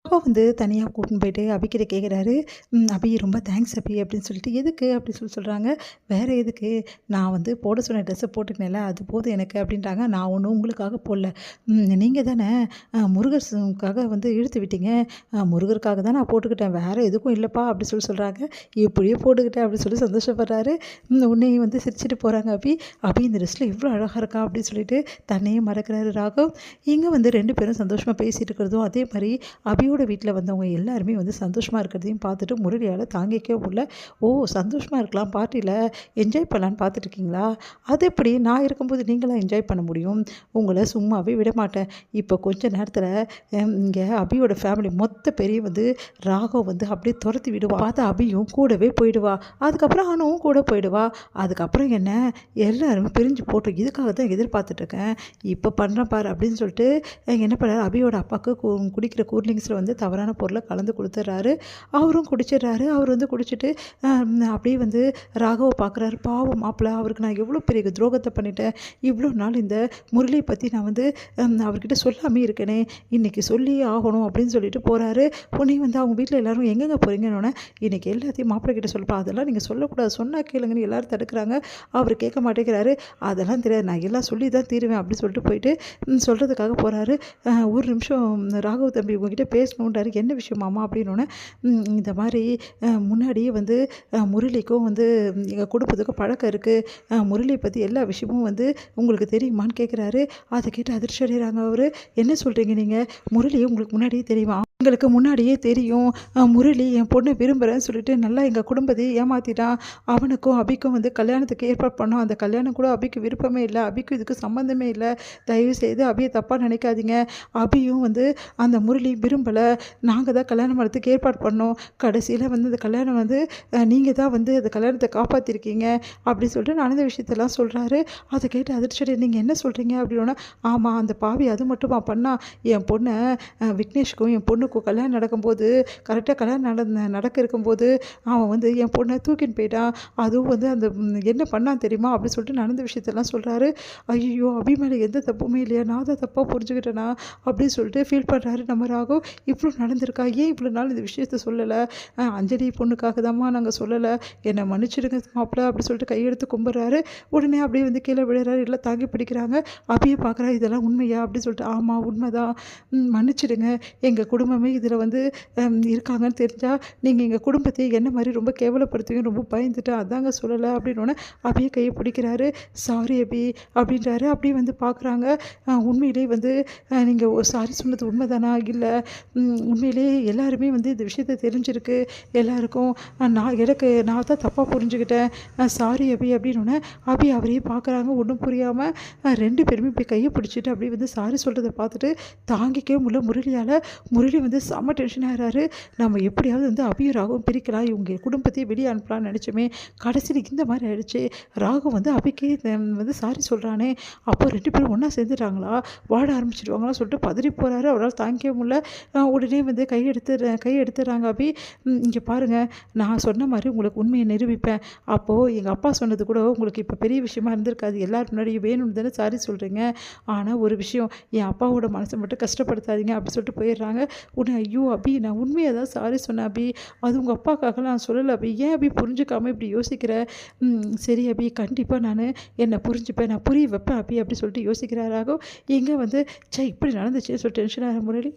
அப்போ வந்து தனியாக கூட்டின்னு போயிட்டு அபிக்கிட்ட கேட்குறாரு. "அபி ரொம்ப தேங்க்ஸ் அபி" அப்படின்னு சொல்லிட்டு. "எதுக்கு?" அப்படின்னு சொல்கிறாங்க. "வேறு எதுக்கு? நான் வந்து போட சொன்ன ட்ரெஸ்ஸை போட்டுக்கினேன்ல அது போதும் எனக்கு" அப்படின்ட்டாங்க. "நான் ஒன்றும் உங்களுக்காக போடல. நீங்கள் தானே முருகருக்காக வந்து இழுத்து விட்டீங்க. முருகருக்காக தான் நான் போட்டுக்கிட்டேன். வேறு எதுக்கும் இல்லைப்பா" அப்படி சொல்கிறாங்க. "இப்படியே போட்டுக்கிட்டேன்" அப்படின்னு சொல்லி சந்தோஷப்படுறாரு. உன்னையும் வந்து சிரிச்சுட்டு போகிறாங்க அபி. "அபி இந்த ட்ரெஸ்ஸில் இவ்வளோ அழகாக இருக்கா" அப்படின்னு சொல்லிட்டு தன்னையே மறக்கிறாரு ராகவ். இங்கே வந்து 2 பேரும் சந்தோஷமாக பேசிகிட்டு இருக்கிறதும், அதே மாதிரி அபியோட வீட்டில் வந்தவங்க எல்லாருமே வந்து சந்தோஷமாக இருக்கிறதையும் பார்த்துட்டு முரளியால் தாங்கிக்கவே முடியல. "ஓ, சந்தோஷமாக இருக்கலாம், பார்ட்டியில் என்ஜாய் பண்ணலான்னு பார்த்துட்ருக்கீங்களா? அது எப்படி நான் இருக்கும்போது நீங்களாம் என்ஜாய் பண்ண முடியும்? உங்களை சும்மாவே விட மாட்டேன். இப்போ கொஞ்ச நேரத்தில் இங்கே அபியோட ஃபேமிலி மொத்த பேரையும் வந்து ராகவ் வந்து அப்படியே துரத்தி விடுவா. பார்த்தா அபியும் கூடவே போயிடுவா. அதுக்கப்புறம் அனுவும் கூட போயிடுவா. அதுக்கப்புறம் என்ன எல்லாருமே பிரிஞ்சு போட்டோம். இதுக்காக தான் எதிர்பார்த்துட்ருக்கேன். இப்போ பண்ணுறேன் பாரு" அப்படின்னு சொல்லிட்டு என்ன பண்ணாரு, அபியோட அப்பாவுக்கு குடிக்கிற கூல்ட்ரிங்க்ஸில் வந்து தவறான பொருளை கலந்து கொடுத்துட்றாரு. அவரும் குடிச்சிடுறாரு. அவர் வந்து குடிச்சிட்டு அப்படியே வந்து ராகவை பார்க்குறாரு. பாவம் மாப்பிள்ளை, அவருக்கு நான் எவ்வளோ பெரிய துரோகத்தை பண்ணிட்டேன். இவ்வளோ நாள் இந்த முரளியை பற்றி நான் வந்து அவர்கிட்ட சொல்லாமே இருக்கேனே, இன்றைக்கி சொல்லியே ஆகணும் அப்படின்னு சொல்லிட்டு போகிறாரு. உடனே வந்து அவங்க வீட்டில் எல்லோரும் எங்கெங்கே போகிறீங்கன்னு, இன்றைக்கி எல்லாத்தையும் மாப்பிள்ளை கிட்ட சொல்லப்பா, அதெல்லாம் நீங்கள் சொல்லக்கூடாது, சொன்னால் கேளுங்கன்னு எல்லோரும் தடுக்கிறாங்க. அவர் கேட்க மாட்டேங்கிறாரு. "அதெல்லாம் தெரியாது, நான் எல்லாம் சொல்லி தான் தீருவேன்" அப்படின்னு சொல்லிட்டு போயிட்டு சொல்கிறதுக்காக போகிறாரு. "ஒரு நிமிஷம் ராகவ் தம்பி உங்ககிட்ட பேசணுன்றாரு." "என்ன விஷயம் மாமா?" அப்படின்னோடனே, இந்த மாதிரி முன்னாடியே வந்து முரளிக்கும் வந்து எங்கள் குடும்பத்துக்கும் பழக்கம் இருக்குது. முரளியை பற்றி எல்லா விஷயமும் வந்து உங்களுக்கு தெரியுமான்னு கேட்குறாரு. அதை கேட்டு அதிர்ச்சி அடைகிறாங்க அவர். "என்ன சொல்கிறீங்க நீங்கள்? முரளி உங்களுக்கு முன்னாடியே தெரியுமா?" "எங்களுக்கு முன்னாடியே தெரியும். முரளி என் பொண்ணை விரும்புகிறேன்னு சொல்லிட்டு நல்லா எங்கள் குடும்பத்தையே ஏமாற்றிட்டான். அவனுக்கும் அபிக்கும் வந்து கல்யாணத்துக்கு ஏற்பாடு பண்ணோம். அந்த கல்யாணம் கூட அபிக்கு விருப்பமே இல்லை. அபிக்கும் இதுக்கு சம்மந்தமே இல்லை. தயவுசெய்து அபியை தப்பாக நினைக்காதீங்க. அபியும் வந்து அந்த முரளி விரும்பலை. நாங்கள் தான் கல்யாணம் பண்ணுறதுக்கு ஏற்பாடு பண்ணோம். கடைசியில் வந்து அந்த கல்யாணம் வந்து நீங்கள் தான் வந்து அந்த கல்யாணத்தை காப்பாற்றிருக்கீங்க" அப்படின்னு சொல்லிட்டு நடந்த விஷயத்தெல்லாம் சொல்கிறாரு. அதை கேட்டு அதிர்ச்சி, "நீங்கள் என்ன சொல்கிறீங்க?" அப்படின்னா, "ஆமாம், அந்த பாவி அது மட்டுமா பண்ணா? என் பொண்ணை விக்னேஷ்க்கும் என் பொண்ணுக்கும் கல்யாணம் நடக்கும்போது, கரெக்டாக கல்யாணம் நடக்க இருக்கும்போது அவன் வந்து என் பொண்ணை தூக்கின்னு போயிட்டான். அதுவும் வந்து அந்த என்ன பண்ணான் தெரியுமா?" அப்படின்னு சொல்லிட்டு நடந்த விஷயத்தெல்லாம் சொல்கிறாரு. "ஐயோ, அபி மேலே எந்த தப்புமே இல்லையா? நான் தான் தப்பாக புரிஞ்சுக்கிட்டேனா?" அப்படின்னு சொல்லிட்டு ஃபீல் பண்ணுறாரு நம்ம ராகவ். "இவ்வளோ நடந்திருக்கா? ஏன் இவ்வளோ நாள் இந்த விஷயத்த சொல்லலை? அஞ்சலி பொண்ணுக்காக தான்மா நாங்கள் சொல்லலை. என்னை மன்னிச்சிடுங்க மாப்பிள்ள" அப்படி சொல்லிட்டு கையெடுத்து கும்பிட்றாரு. உடனே அப்படியே வந்து கீழே விழுறாரு. எல்லாம் தாங்கி பிடிக்கிறாங்க. அபியை பார்க்குறா. "இதெல்லாம் உண்மையா?" அப்படின்னு சொல்லிட்டு. "ஆமாம், உண்மைதான். மன்னிச்சிடுங்க. எங்கள் குடும்பமே இதில் வந்து இருக்காங்கன்னு தெரிஞ்சால் நீங்கள் எங்கள் குடும்பத்தையே என்ன மாதிரி ரொம்ப கேவலப்படுத்துவீங்க. ரொம்ப பயந்துட்டேன், அதாங்க சொல்லலை" அப்படின்னோடனே அபியை கையை பிடிக்கிறாரு. "சாரி அபி" அப்படின்றாரு. அப்படியே வந்து பார்க்குறாங்க. உண்மையிலே வந்து நீங்கள் சாரி சொன்னது உண்மைதானா? இல்லை, உண்மையிலேயே எல்லாருமே வந்து இந்த விஷயத்த தெரிஞ்சிருக்கு எல்லாருக்கும். நான் தான் தப்பாக புரிஞ்சுக்கிட்டேன். சாரி அபி" அப்படின்னோடனே அபி அவரையே பார்க்குறாங்க. ஒன்றும் புரியாமல் 2 பேருமே இப்படி கையை பிடிச்சிட்டு அப்படியே வந்து சாரி சொல்கிறத பார்த்துட்டு தாங்கிக்கவே முடியல முரளியால். முரளி வந்து செம்ம டென்ஷன் ஆகிறாரு. நம்ம எப்படியாவது வந்து அபியும் ராகவும் பிரிக்கலாம், இவங்க குடும்பத்தையே வெளியே அனுப்பலாம்னு நினச்சோமே, கடைசியில் இந்த மாதிரி ஆயிடுச்சு. ராகு வந்து அபிக்கே வந்து சாரி சொல்கிறானே, அப்போ 2 பேரும் ஒன்றா சேர்ந்துட்டாங்களா, வாட ஆரம்பிச்சிடுவாங்களா சொல்லிட்டு பதறி போகிறாரு. அவரால் தாங்கிக்கவே முடியல. உடனே வந்து கையெடுத்துறாங்க அபி. "இங்கே பாருங்கள், நான் சொன்ன மாதிரி உங்களுக்கு உண்மையை நிரூபிப்பேன். அப்போது எங்கள் அப்பா சொன்னது கூட உங்களுக்கு இப்போ பெரிய விஷயமா இருந்திருக்காது. எல்லாரும் முன்னாடியும் வேணும்னு தானே சாரி சொல்கிறீங்க. ஆனால் ஒரு விஷயம், என் அப்பாவோட மனசை மட்டும் கஷ்டப்படுத்தாதீங்க" அப்படி சொல்லிட்டு போயிடுறாங்க. உடனே, "ஐயோ அபி, நான் உண்மையாக தான் சாரி சொன்னேன் அபி. அது உங்கள் அப்பாக்காக நான் சொல்லலை அபி. ஏன் அபி புரிஞ்சுக்காமல் இப்படி யோசிக்கிற? சரி அபி, கண்டிப்பாக நான் என்னை புரிஞ்சுப்பேன், நான் புரிய வைப்பேன் அபி" அப்படி சொல்லிட்டு யோசிக்கிறாராகும். எங்கே வந்து இப்படி நடந்துச்சுன்னு சொல்லிட்டு டென்ஷன் ஆகிற முரளி